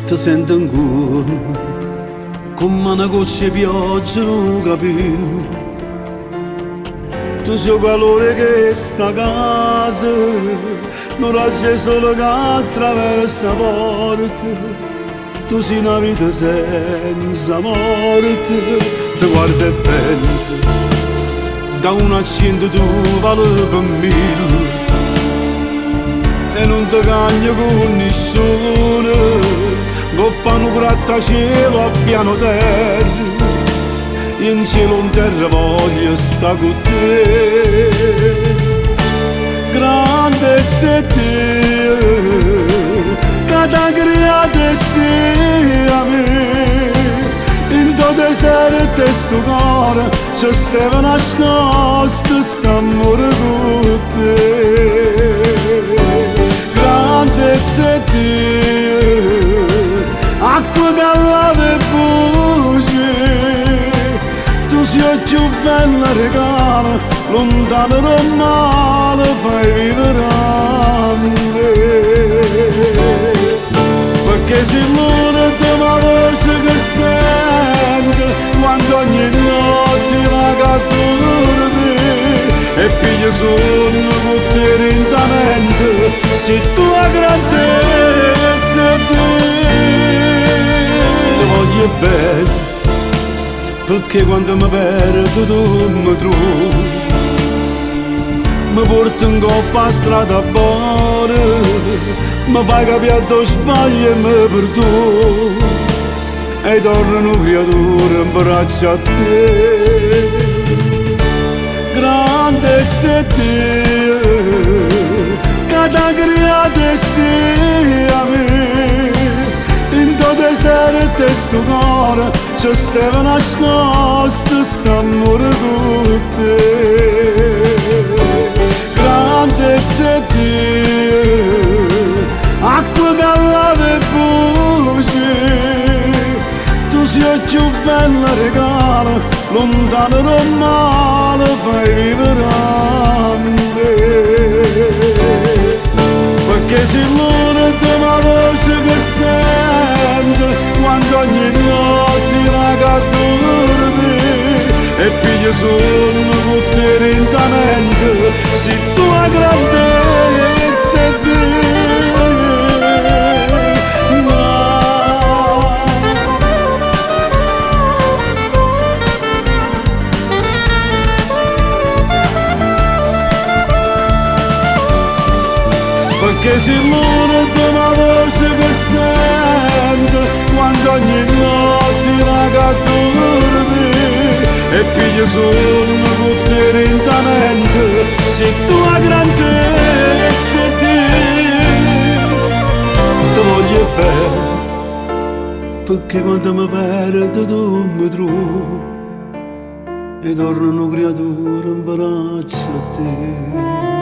ti sento ancora come una goccia di pioggia non capivo. Tu sei il calore che sta casa non raggi solo che attraversa la porta. Tu sei una vita senza morte. Ti guardo e penso da un accento tu vale per mille e non ti cagno con nessuno. Coppano grattacielo a piano terra, in cielo in terra voglio sta con te. Grandezza è te, che t'ha creato sia a me. In tuo deserto e sto cuore c'è stava nascosto st'amore con te. Grandezza è te, acqua che lava e voce, tu sei più bella regala, lontano dal male fai vivere a me. Perché sei l'unica voce che sento quando ogni notte va a dormire e piglia sonno con te lentamente, se tua grandezza è ti voglio bene, perché quando mi perdo tu mi trovi, mi porti in coppa a strada buona, mi fai capire dove sbaglio e mi perdoni, e torno una creatura in braccio a te. Grandezza è te, che t'ha creato sia a me. In tuo deserto e sto cuore c'è stava nascosto st'amore con te. Grandezza è te, acqua che lava e voce, tu sei più bella regala, lontano dal male fai vivere a me. Perché sei l'unica voce che sento quando ogni notte va a dormire e piglia sonno con te lentamente, se tua grandezza è te. Perché sei l'unica voce che sento quando ogni notte va a dormire e piglia sonno con te lentamente, se tua grandezza è te. Ti voglio bene, perché quando mi perdo tu mi trovi e torno una creatura in braccio a te.